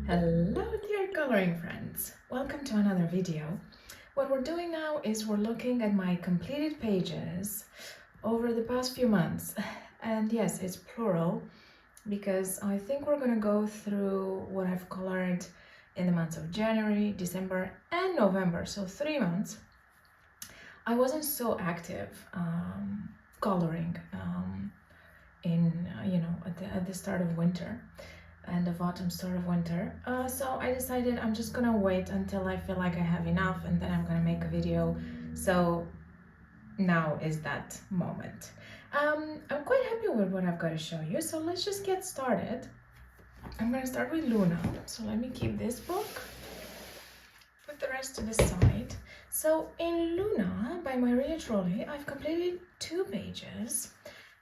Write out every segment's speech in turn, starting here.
Hello dear coloring friends, welcome to another video. What we're doing now is we're looking at my completed pages over the past few months, and yes, it's plural because I think we're gonna go through what I've colored in the months of January, December and November, so 3 months. I wasn't so active coloring in at the start of winter, end of autumn, start of winter. So I decided I'm just gonna wait until I feel like I have enough, and then I'm gonna make a video. So now is that moment. I'm quite happy with what I've got to show you, so let's just get started. I'm gonna start with Luna, so let me keep this book, put the rest to the side. So in Luna by Maria Trolley, I've completed 2 pages.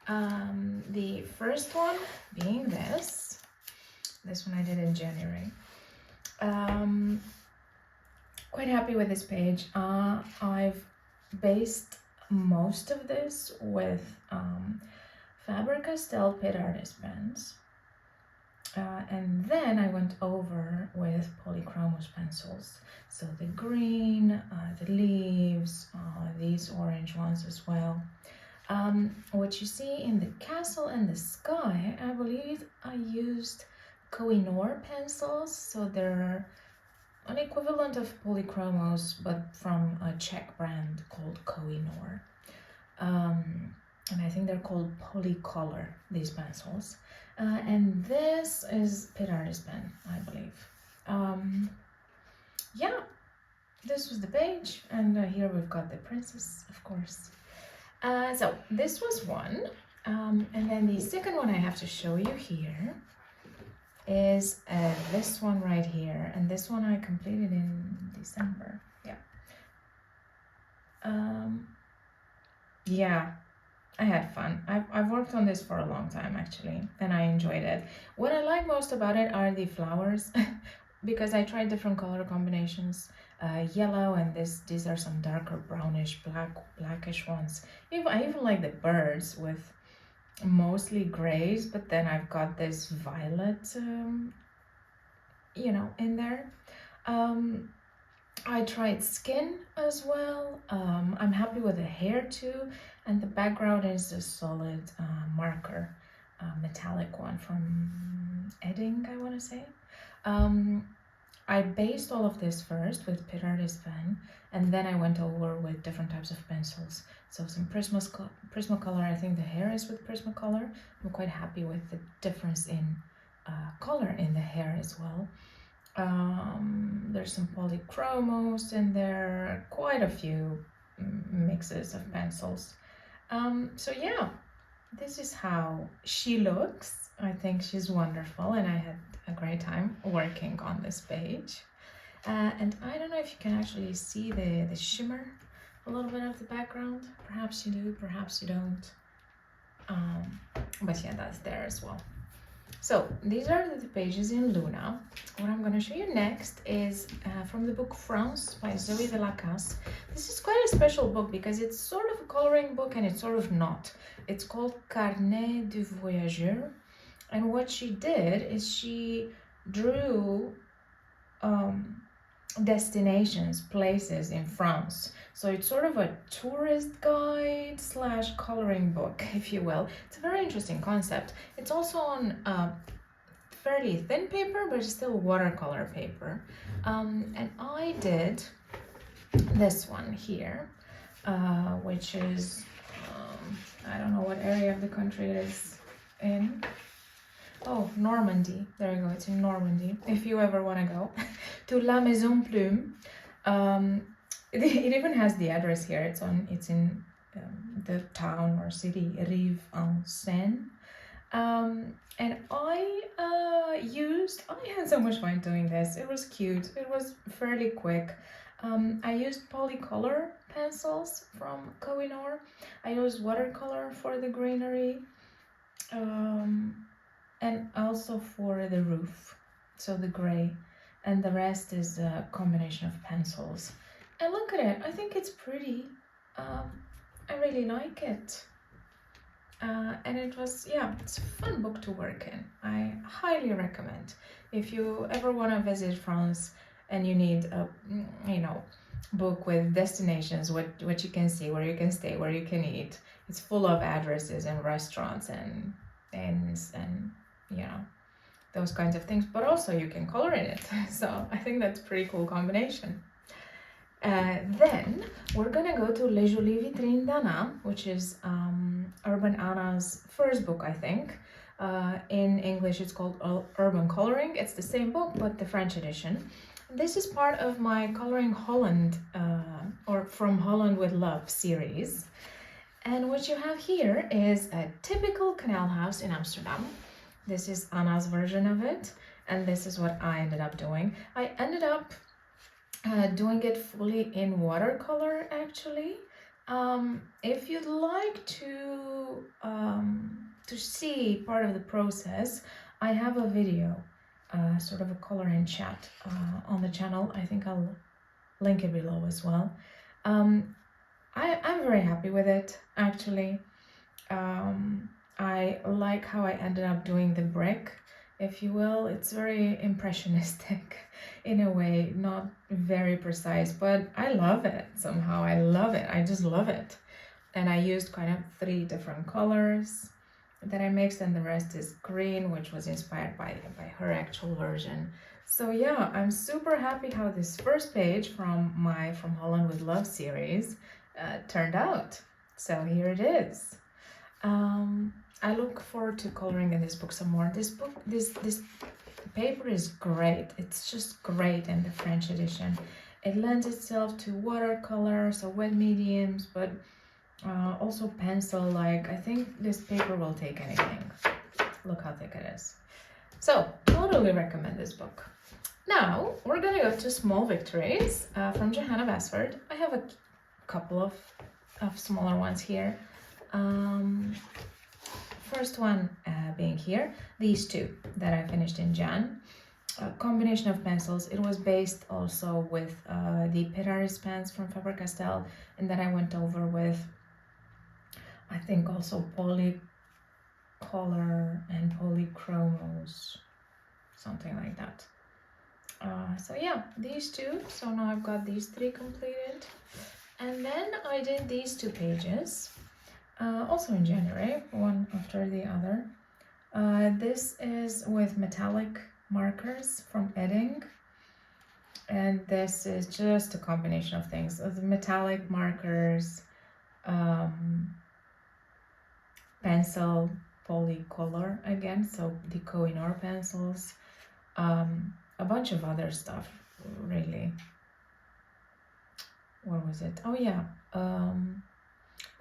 The first one being this one I did in January. Quite happy with this page. I've based most of this with Faber-Castell Pit Artist pens, and then I went over with Polychromos pencils, so the green, the leaves, these orange ones as well. What you see in the castle and the sky, I believe I used Koh-i-Noor pencils, so they're an equivalent of Polychromos, but from a Czech brand called Koh-i-Noor. And I think they're called Polycolor, these pencils. And this is Pit Artist pen, I believe. Yeah, this was the page, and here we've got the princess, of course. So this was one, and then the second one I have to show you here is this one right here, and this one I completed in December. Yeah, I had fun. I've worked on this for a long time actually, and I enjoyed it. What I like most about it are the flowers because I tried different color combinations, yellow, and these are some darker brownish blackish ones. I even like the birds with mostly grays, but then I've got this violet in there. I tried skin as well. I'm happy with the hair too, and the background is a solid marker, metallic one from Edding, I want to say. I based all of this first with Pit Artist pen, and then I went over with different types of pencils. So some Prismacolor, I think the hair is with Prismacolor. I'm quite happy with the difference in color in the hair as well. There's some Polychromos in there, quite a few mixes of pencils. So yeah, this is how she looks. I think she's wonderful, and I had a great time working on this page. And I don't know if you can actually see the shimmer a little bit of the background. Perhaps you do, perhaps you don't. But yeah, that's there as well. So these are the pages in Luna. What I'm going to show you next is from the book France by Zoe de la Casse. This is quite a special book because it's sort of a coloring book and it's sort of not. It's called Carnet du Voyageur. And what she did is she drew destinations, places in France. So it's sort of a tourist guide / coloring book, if you will. It's a very interesting concept. It's also on fairly thin paper, but it's still watercolor paper. And I did this one here, which is, I don't know what area of the country it is in. Oh, Normandy. There you go. It's in Normandy. If you ever want to go to La Maison Plume. It even has the address here. It's in the town or city Rive en Seine. And I had so much fun doing this. It was cute. It was fairly quick. I used Polycolor pencils from Koh-i-Noor. I used watercolor for the greenery. And also for the roof, so the gray, and the rest is a combination of pencils. And look at it, I think it's pretty. I really like it. and it was, yeah, it's a fun book to work in. I highly recommend. If you ever want to visit France and you need a, book with destinations, what you can see, where you can stay, where you can eat. It's full of addresses and restaurants and inns and, those kinds of things, but also you can color in it. So I think that's a pretty cool combination. Then we're gonna go to Les Jolies Vitrines d'Anna, which is Urban Anna's first book, I think. In English, it's called Urban Coloring. It's the same book, but the French edition. This is part of my Coloring Holland, or From Holland with Love series. And what you have here is a typical canal house in Amsterdam. This is Anna's version of it, and this is what I ended up doing. I ended up doing it fully in watercolor, actually. If you'd like to see part of the process, I have a video, sort of a color and chat on the channel. I think I'll link it below as well. I'm very happy with it, actually. I like how I ended up doing the brick, if you will. It's very impressionistic in a way, not very precise, but I love it somehow. I love it. I just love it. And I used kind of 3 different colors that I mixed, and the rest is green, which was inspired by her actual version. So yeah, I'm super happy how this first page from my From Holland with Love series turned out. So here it is. I look forward to coloring in this book some more. This paper is great. It's just great in the French edition. It lends itself to watercolor, so wet mediums, but also pencil-like. I think this paper will take anything. Look how thick it is. So, totally recommend this book. Now, we're gonna go to Small Victories from Johanna Basford. I have a couple of smaller ones here. First one being here, these 2 that I finished in Jan. A combination of pencils. It was based also with the Piraris pens from Faber-Castell, and then I went over with, I think, also Polycolor and Polychromos, something like that. So yeah, these 2. So now I've got these 3 completed. And then I did these 2 pages. Also in January, one after the other. This is with metallic markers from Edding, and this is just a combination of things. The metallic markers, pencil, polycolor again, so the Koh-i-Noor pencils, a bunch of other stuff, really. What was it? Oh yeah,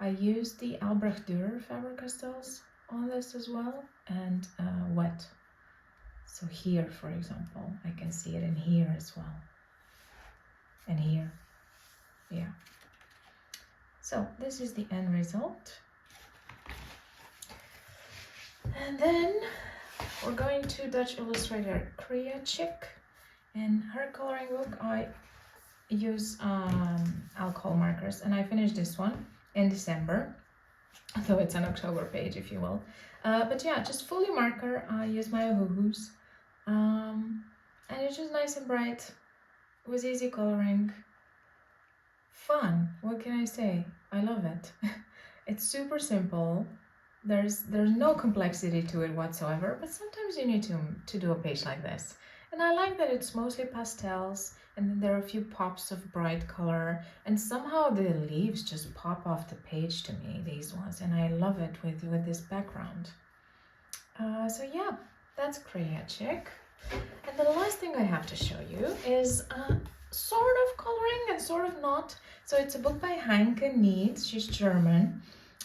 I used the Albrecht Dürer Faber-Castells on this as well, and wet. So here, for example, I can see it in here as well. And here, yeah. So this is the end result. And then we're going to Dutch illustrator Kriachik. In her coloring book, I use alcohol markers, and I finished this one in December, though it's an October page, if you will. But yeah, just fully marker. I use my Ohuhus, and it's just nice and bright. It was easy coloring, fun. What can I say? I love it. It's super simple. There's no complexity to it whatsoever, but sometimes you need to do a page like this. And I like that it's mostly pastels, and then there are a few pops of bright color, and somehow the leaves just pop off the page to me, these ones, and I love it with this background. So yeah, that's Kriachik. And the last thing I have to show you is sort of coloring and sort of not. So it's a book by Heinke Nietz. She's German.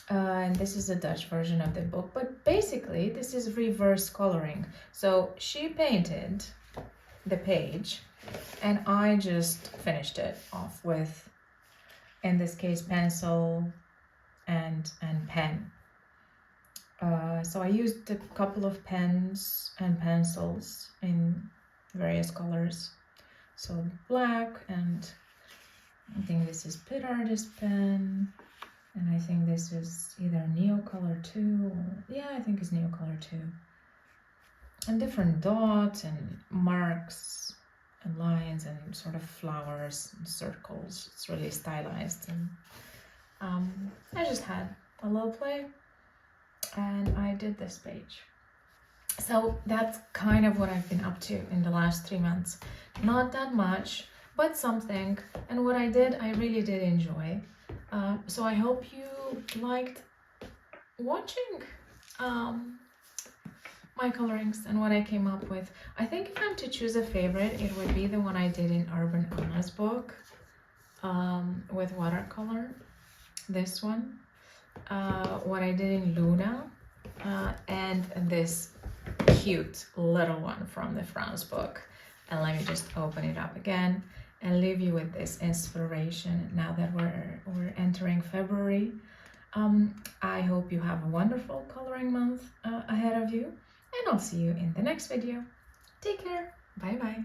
And this is a Dutch version of the book, but basically this is reverse coloring. So she painted the page and I just finished it off with, in this case, pencil and pen. So I used a couple of pens and pencils in various colors. So black, and I think this is Pit Artist pen, and I think this is either Neocolor 2. Yeah, I think it's Neocolor 2. And different dots and marks and lines and sort of flowers and circles. It's really stylized. And I just had a little play and I did this page. So that's kind of what I've been up to in the last 3 months. Not that much, but something. And what I did, I really did enjoy. So I hope you liked watching my colorings and what I came up with. I think if I'm to choose a favorite, it would be the one I did in Urban Anna's book with watercolor. This one. What I did in Luna. And this cute little one from the France book. And let me just open it up again and leave you with this inspiration now that we're entering February. I hope you have a wonderful coloring month ahead of you, and I'll see you in the next video. Take care. Bye bye.